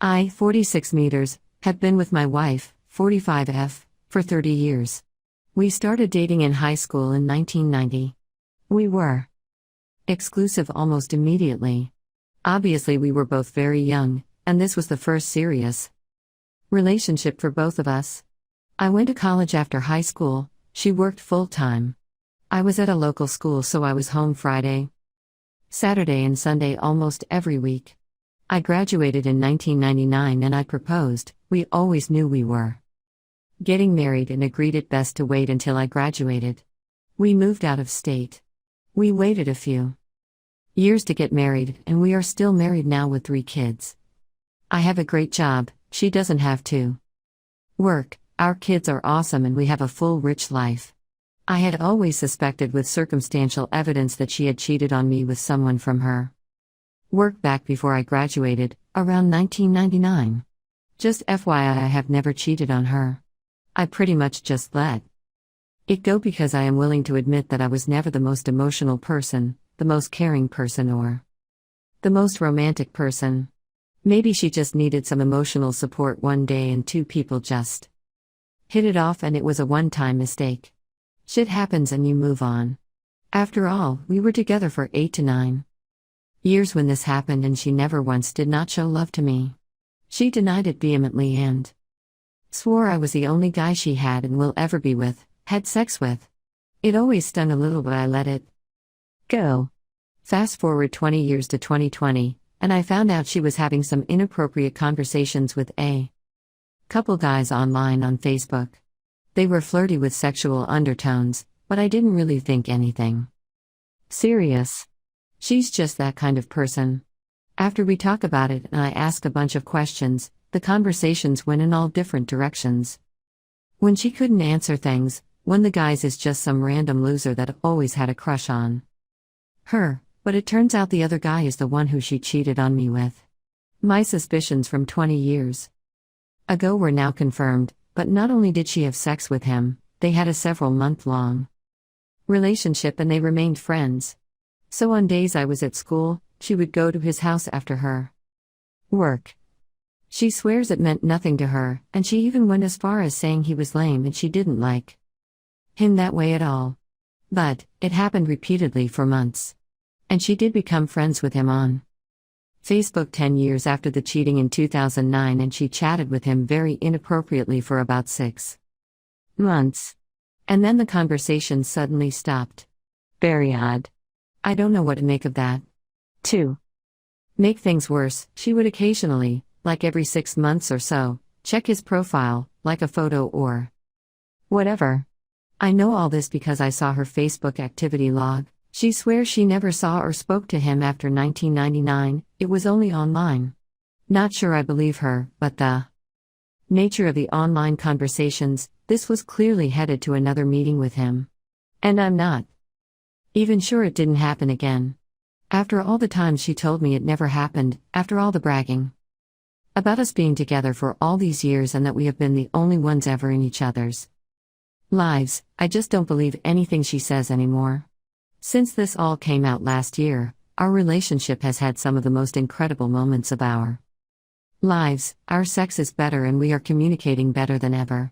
I, 46 meters, have been with my wife, 45F, for 30 years. We started dating in high school in 1990. We were exclusive almost immediately. Obviously, we were both very young, and this was the first serious relationship for both of us. I went to college after high school, she worked full-time. I was at a local school, so I was home Friday, Saturday, and Sunday almost every week. I graduated in 1999 and I proposed. We always knew we were getting married and agreed it best to wait until I graduated. We moved out of state. We waited a few years to get married, and we are still married now with 3 kids. I have a great job, she doesn't have to work, our kids are awesome, and we have a full, rich life. I had always suspected with circumstantial evidence that she had cheated on me with someone from her work back before I graduated, around 1999. Just FYI, I have never cheated on her. I pretty much just let it go because I am willing to admit that I was never the most emotional person, the most caring person, or the most romantic person. Maybe she just needed some emotional support one day and 2 people just hit it off and it was a one-time mistake. Shit happens and you move on. After all, we were together for 8 to 9 years when this happened, and she never once did not show love to me. She denied it vehemently and swore I was the only guy she had and will ever be with, had sex with. It always stung a little, but I let it go. Fast forward 20 years to 2020, and I found out she was having some inappropriate conversations with a couple guys online on Facebook. They were flirty with sexual undertones, but I didn't really think anything serious. She's just that kind of person. After we talk about it and I ask a bunch of questions, the conversations went in all different directions. When she couldn't answer things, one of the guys is just some random loser that always had a crush on her, but it turns out the other guy is the one who she cheated on me with. My suspicions from 20 years ago were now confirmed, but not only did she have sex with him, they had a several-month-long relationship and they remained friends. So on days I was at school, she would go to his house after her work. She swears it meant nothing to her, and she even went as far as saying he was lame and she didn't like him that way at all. But it happened repeatedly for months. And she did become friends with him on Facebook 10 years after the cheating in 2009, and she chatted with him very inappropriately for about 6 months. And then the conversation suddenly stopped. Very odd. I don't know what to make of that. To make things worse, she would occasionally, like every 6 months or so, check his profile, like a photo or whatever. I know all this because I saw her Facebook activity log. She swears she never saw or spoke to him after 1999, it was only online. Not sure I believe her, but the nature of the online conversations, this was clearly headed to another meeting with him. And I'm not even sure it didn't happen again. After all the times she told me it never happened, after all the bragging about us being together for all these years and that we have been the only ones ever in each other's lives, I just don't believe anything she says anymore. Since this all came out last year, our relationship has had some of the most incredible moments of our lives. Our sex is better and we are communicating better than ever.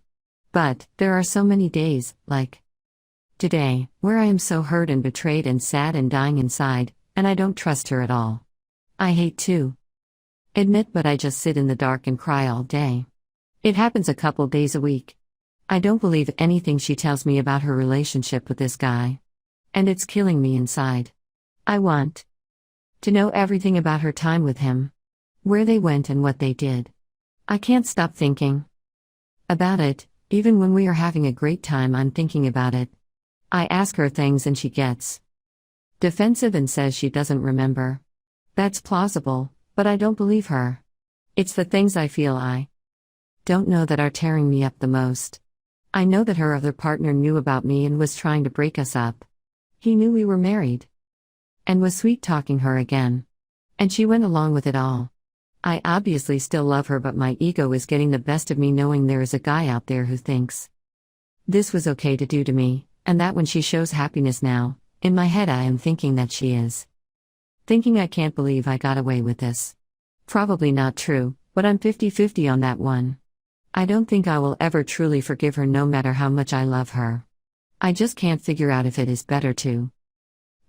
But there are so many days, like today, where I am so hurt and betrayed and sad and dying inside, and I don't trust her at all. I hate to admit, but I just sit in the dark and cry all day. It happens a couple days a week. I don't believe anything she tells me about her relationship with this guy. And it's killing me inside. I want to know everything about her time with him, where they went and what they did. I can't stop thinking about it. Even when we are having a great time, I'm thinking about it. I ask her things and she gets defensive and says she doesn't remember. That's plausible, but I don't believe her. It's the things I feel I don't know that are tearing me up the most. I know that her other partner knew about me and was trying to break us up. He knew we were married and was sweet-talking her again. And she went along with it all. I obviously still love her, but my ego is getting the best of me knowing there is a guy out there who thinks this was okay to do to me, and that when she shows happiness now, in my head I am thinking that she is thinking I can't believe I got away with this. Probably not true, But I'm 50-50 on that one. I don't think I will ever truly forgive her no matter how much I love her. I just can't figure out if it is better to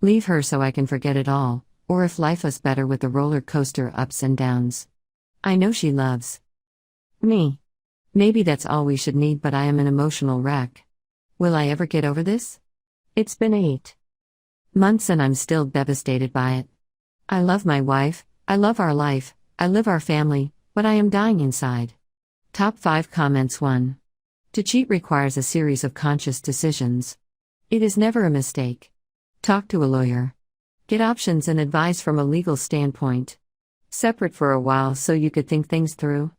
leave her so I can forget it all, or if life is better with the roller coaster ups and downs. I know she loves me. Maybe that's all we should need, but I am an emotional wreck. Will I ever get over this? It's been 8 months and I'm still devastated by it. I love my wife, I love our life, I live our family, but I am dying inside. Top 5 comments. 1. To cheat requires a series of conscious decisions. It is never a mistake. Talk to a lawyer. Get options and advice from a legal standpoint. Separate for a while so you could think things through.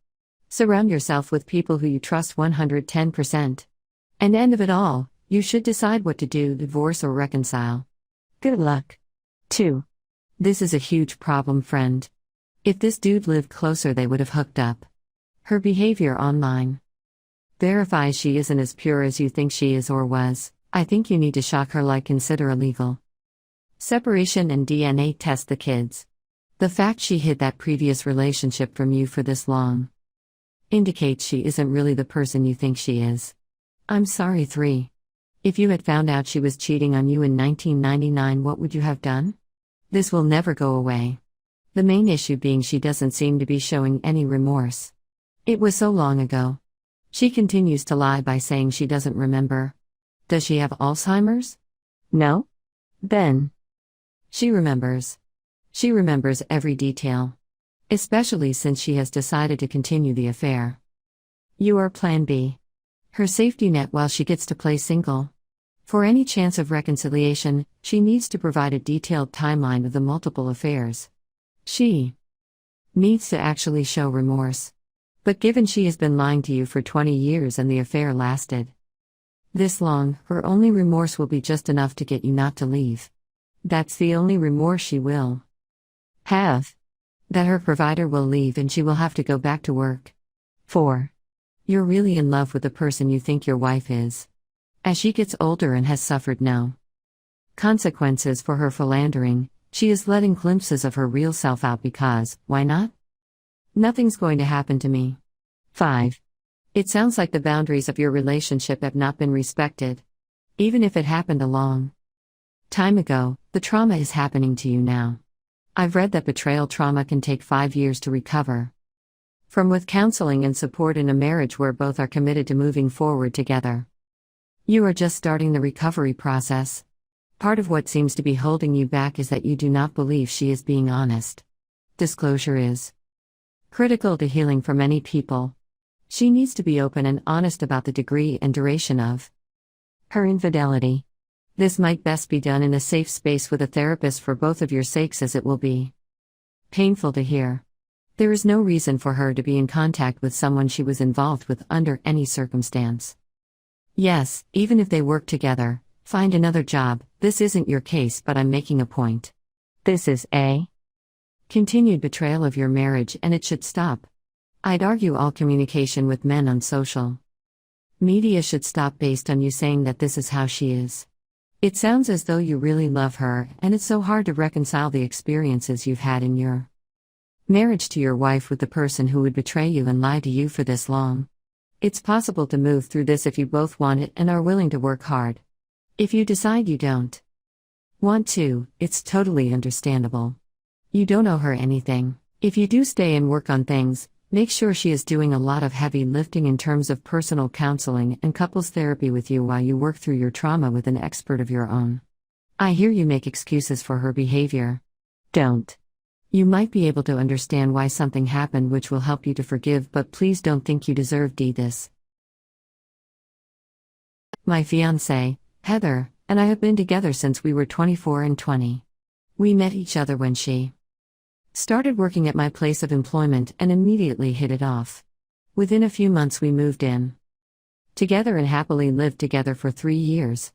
Surround yourself with people who you trust 110%. And end of it all, you should decide what to do: divorce or reconcile. Good luck. 2. This is a huge problem, friend. If this dude lived closer, they would have hooked up. Her behavior online verifies she isn't as pure as you think she is or was. I think you need to shock her, like consider illegal separation and DNA test the kids. The fact she hid that previous relationship from you for this long indicates she isn't really the person you think she is. I'm sorry. 3. If you had found out she was cheating on you in 1999, what would you have done? This will never go away. The main issue being she doesn't seem to be showing any remorse. It was so long ago. She continues to lie by saying she doesn't remember. Does she have Alzheimer's? No? Then she remembers. She remembers every detail. Especially since she has decided to continue the affair. You are Plan B. Her safety net while she gets to play single. For any chance of reconciliation, she needs to provide a detailed timeline of the multiple affairs. She needs to actually show remorse. But given she has been lying to you for 20 years and the affair lasted this long, her only remorse will be just enough to get you not to leave. That's the only remorse she will have. That her provider will leave and she will have to go back to work. 4. You're really in love with the person you think your wife is. As she gets older and has suffered no consequences for her philandering, she is letting glimpses of her real self out because, why not? Nothing's going to happen to me. 5. It sounds like the boundaries of your relationship have not been respected. Even if it happened a long time ago, the trauma is happening to you now. I've read that betrayal trauma can take 5 years to recover from, with counseling and support in a marriage where both are committed to moving forward together. You are just starting the recovery process. Part of what seems to be holding you back is that you do not believe she is being honest. Disclosure is critical to healing for many people. She needs to be open and honest about the degree and duration of her infidelity. This might best be done in a safe space with a therapist for both of your sakes, as it will be painful to hear. There is no reason for her to be in contact with someone she was involved with under any circumstance. Yes, even if they work together, find another job. This isn't your case, but I'm making a point. This is a continued betrayal of your marriage and it should stop. I'd argue all communication with men on social media should stop based on you saying that this is how she is. It sounds as though you really love her, and it's so hard to reconcile the experiences you've had in your marriage to your wife with the person who would betray you and lie to you for this long. It's possible to move through this if you both want it and are willing to work hard. If you decide you don't want to, it's totally understandable. You don't owe her anything. If you do stay and work on things, make sure she is doing a lot of heavy lifting in terms of personal counseling and couples therapy with you while you work through your trauma with an expert of your own. I hear you make excuses for her behavior. Don't. You might be able to understand why something happened which will help you to forgive, but please don't think you deserve this. My fiancé, Heather, and I have been together since we were 24 and 20. We met each other when she started working at my place of employment and immediately hit it off. Within a few months we moved in together and happily lived together for 3 years.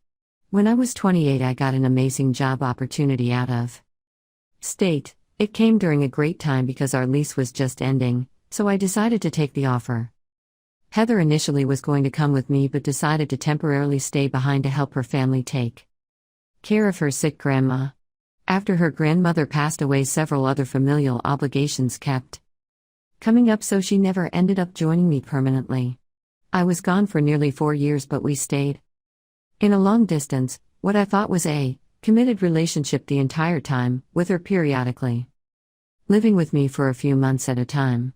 When I was 28, I got an amazing job opportunity out of state. It came during a great time because our lease was just ending, so I decided to take the offer. Heather initially was going to come with me but decided to temporarily stay behind to help her family take care of her sick grandma. After her grandmother passed away, several other familial obligations kept coming up, so she never ended up joining me permanently. I was gone for nearly 4 years, but we stayed in a long distance, what I thought was a committed relationship the entire time, with her periodically living with me for a few months at a time.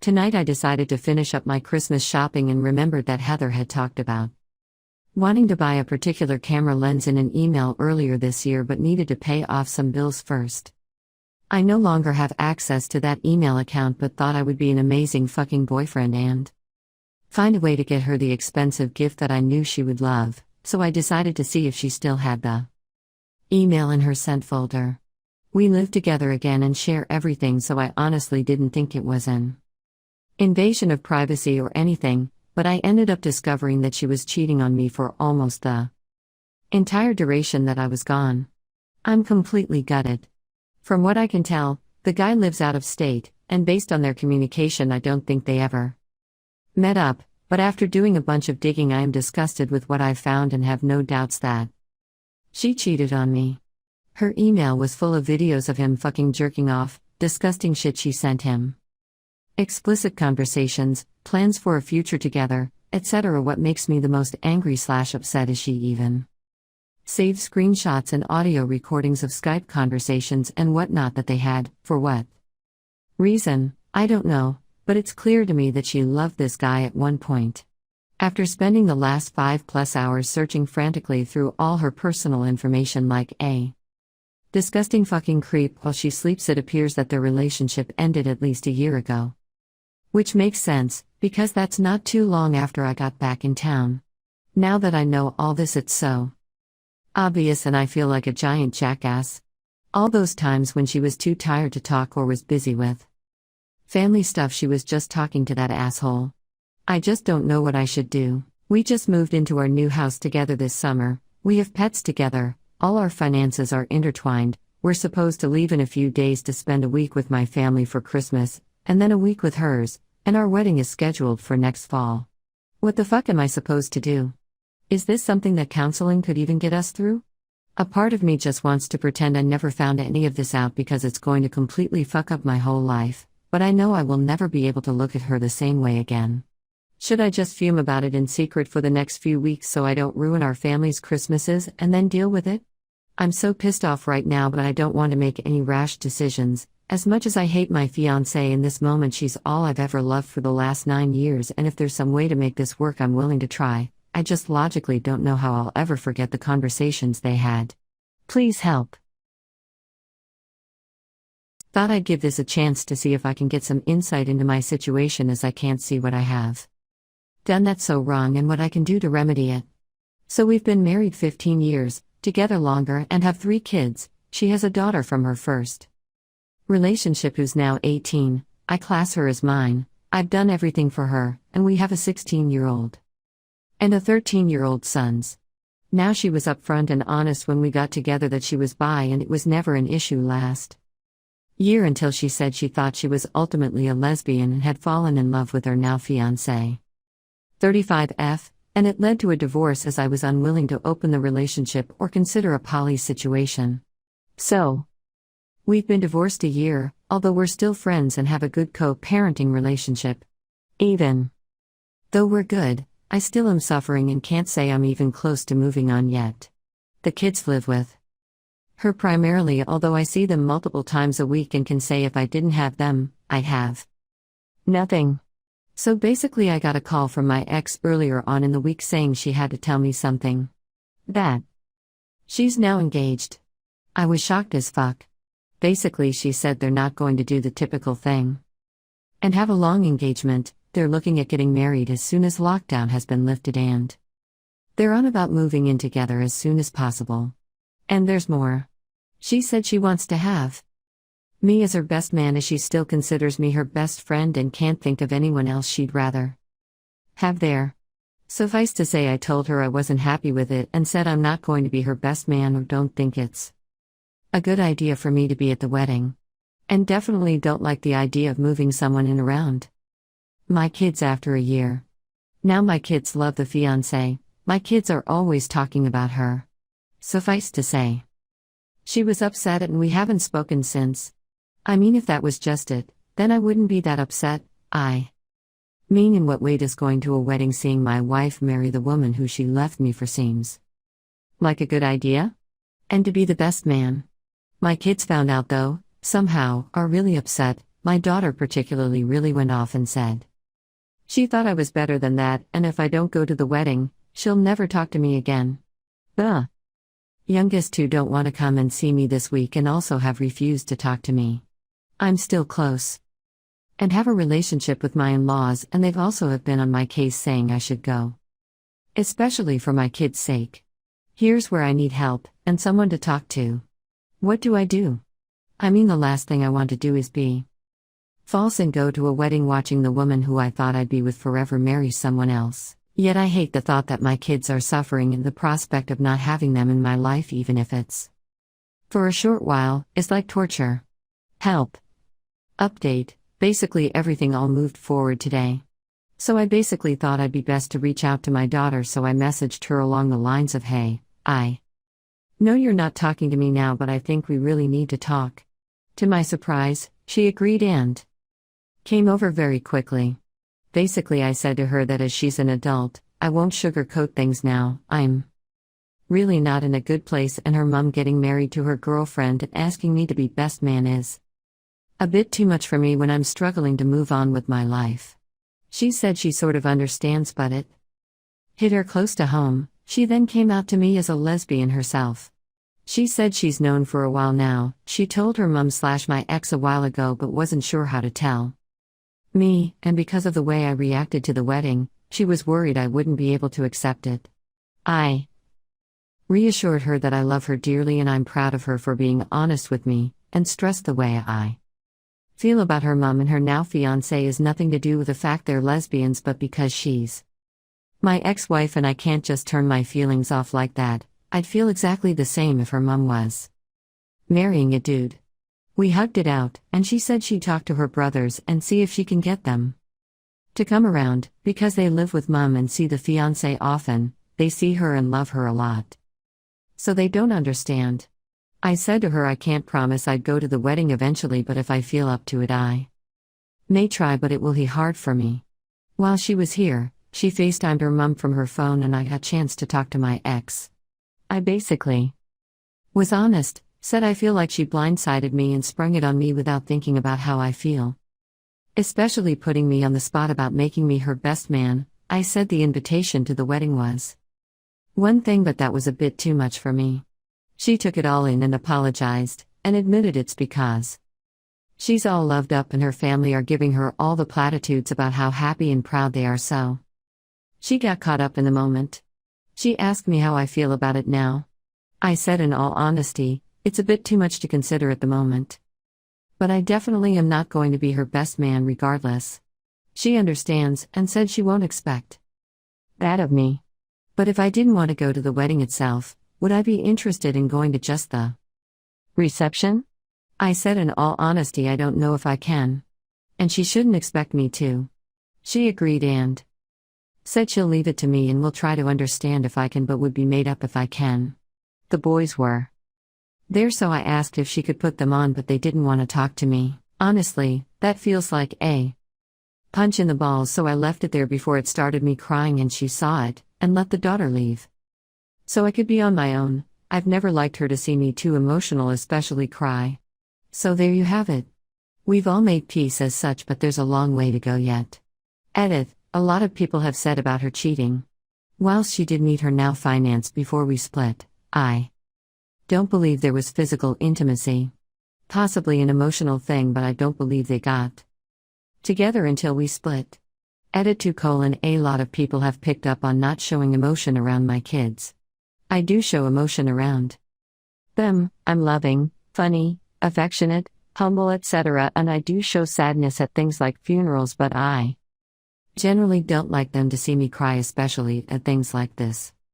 Tonight I decided to finish up my Christmas shopping and remembered that Heather had talked about wanting to buy a particular camera lens in an email earlier this year but needed to pay off some bills first. I no longer have access to that email account but thought I would be an amazing fucking boyfriend and find a way to get her the expensive gift that I knew she would love, so I decided to see if she still had the email in her sent folder. We live together again and share everything, so I honestly didn't think it was an invasion of privacy or anything, but I ended up discovering that she was cheating on me for almost the entire duration that I was gone. I'm completely gutted. From what I can tell, the guy lives out of state, and based on their communication I don't think they ever met up, but after doing a bunch of digging I am disgusted with what I've found and have no doubts that she cheated on me. Her email was full of videos of him fucking jerking off, disgusting shit she sent him, explicit conversations, plans for a future together, etc. What makes me the most angry/upset is she even saved screenshots and audio recordings of Skype conversations and whatnot that they had. For what reason, I don't know, but it's clear to me that she loved this guy at one point. After spending the last 5+ hours searching frantically through all her personal information like a disgusting fucking creep while she sleeps, it appears that their relationship ended at least a year ago. Which makes sense, because that's not too long after I got back in town. Now that I know all this, it's so obvious and I feel like a giant jackass. All those times when she was too tired to talk or was busy with family stuff, she was just talking to that asshole. I just don't know what I should do. We just moved into our new house together this summer, we have pets together, all our finances are intertwined, we're supposed to leave in a few days to spend a week with my family for Christmas, and then a week with hers, and our wedding is scheduled for next fall. What the fuck am I supposed to do? Is this something that counseling could even get us through? A part of me just wants to pretend I never found any of this out because it's going to completely fuck up my whole life, but I know I will never be able to look at her the same way again. Should I just fume about it in secret for the next few weeks so I don't ruin our family's Christmases and then deal with it? I'm so pissed off right now, but I don't want to make any rash decisions. As much as I hate my fiancée in this moment, she's all I've ever loved for the last 9 years, and if there's some way to make this work, I'm willing to try. I just logically don't know how I'll ever forget the conversations they had. Please help. Thought I'd give this a chance to see if I can get some insight into my situation, as I can't see what I have done that's so wrong and what I can do to remedy it. So we've been married 15 years, together longer, and have 3 kids. She has a daughter from her first relationship who's now 18, I class her as mine. I've done everything for her, and we have a 16-year-old and a 13-year-old sons. Now she was upfront and honest when we got together that she was bi, and it was never an issue last year until she said she thought she was ultimately a lesbian and had fallen in love with her now fiancé. 35F, and it led to a divorce as I was unwilling to open the relationship or consider a poly situation. So, we've been divorced a year, although we're still friends and have a good co-parenting relationship. Even though we're good, I still am suffering and can't say I'm even close to moving on yet. The kids live with her primarily, although I see them multiple times a week and can say if I didn't have them, I'd have nothing. So basically I got a call from my ex earlier on in the week saying she had to tell me something. That she's now engaged. I was shocked as fuck. Basically she said they're not going to do the typical thing and have a long engagement. They're looking at getting married as soon as lockdown has been lifted, and they're on about moving in together as soon as possible. And there's more. She said she wants to have me as her best man, as she still considers me her best friend and can't think of anyone else she'd rather have there. Suffice to say, I told her I wasn't happy with it and said I'm not going to be her best man or don't think it's a good idea for me to be at the wedding. And definitely don't like the idea of moving someone in around my kids after a year. Now my kids love the fiancé. My kids are always talking about her. Suffice to say, she was upset and we haven't spoken since. I mean, if that was just it, then I wouldn't be that upset, I mean, in what way does going to a wedding seeing my wife marry the woman who she left me for seems like a good idea? And to be the best man. My kids found out though, somehow, are really upset. My daughter particularly really went off and said she thought I was better than that, and if I don't go to the wedding, she'll never talk to me again. The youngest two don't want to come and see me this week and also have refused to talk to me. I'm still close and have a relationship with my in-laws, and they've also have been on my case saying I should go. Especially for my kids' sake. Here's where I need help, and someone to talk to. What do I do? I mean, the last thing I want to do is be false and go to a wedding watching the woman who I thought I'd be with forever marry someone else. Yet I hate the thought that my kids are suffering in the prospect of not having them in my life, even if it's for a short while. It's like torture. Help. Update. Basically everything all moved forward today. So I basically thought I'd be best to reach out to my daughter, so I messaged her along the lines of, hey, I know you're not talking to me now, but I think we really need to talk. To my surprise, she agreed and came over very quickly. Basically I said to her that as she's an adult, I won't sugarcoat things now. I'm really not in a good place, and her mom getting married to her girlfriend and asking me to be best man is a bit too much for me when I'm struggling to move on with my life. She said she sort of understands, but it hit her close to home. She then came out to me as a lesbian herself. She said she's known for a while now. She told her mum/my ex a while ago but wasn't sure how to tell me, and because of the way I reacted to the wedding, she was worried I wouldn't be able to accept it. I reassured her that I love her dearly and I'm proud of her for being honest with me, and stressed the way I feel about her mum and her now fiancé is nothing to do with the fact they're lesbians, but because she's my ex-wife and I can't just turn my feelings off like that. I'd feel exactly the same if her mum was marrying a dude. We hugged it out, and she said she'd talk to her brothers and see if she can get them to come around, because they live with mum and see the fiancé often. They see her and love her a lot. So they don't understand. I said to her I can't promise I'd go to the wedding eventually, but if I feel up to it I may try, but it will be hard for me. While she was here, she FaceTimed her mum from her phone and I got a chance to talk to my ex. I basically was honest, said I feel like she blindsided me and sprung it on me without thinking about how I feel. Especially putting me on the spot about making me her best man. I said the invitation to the wedding was one thing, but that was a bit too much for me. She took it all in and apologized, and admitted it's because she's all loved up and her family are giving her all the platitudes about how happy and proud they are, so she got caught up in the moment. She asked me how I feel about it now. I said in all honesty, it's a bit too much to consider at the moment. But I definitely am not going to be her best man regardless. She understands and said she won't expect that of me. But if I didn't want to go to the wedding itself, would I be interested in going to just the reception? I said in all honesty I don't know if I can. And she shouldn't expect me to. She agreed and said she'll leave it to me and will try to understand if I can, but would be made up if I can. The boys were there, so I asked if she could put them on, but they didn't want to talk to me. Honestly, that feels like a punch in the balls, so I left it there before it started me crying and she saw it, and let the daughter leave. So I could be on my own. I've never liked her to see me too emotional, especially cry. So there you have it. We've all made peace as such, but there's a long way to go yet. Edit. A lot of people have said about her cheating. Whilst she did meet her now finance before we split, I don't believe there was physical intimacy. Possibly an emotional thing, but I don't believe they got together until we split. Edit 2: A lot of people have picked up on not showing emotion around my kids. I do show emotion around them. I'm loving, funny, affectionate, humble, etc., and I do show sadness at things like funerals, but I generally don't like them to see me cry, especially at things like this.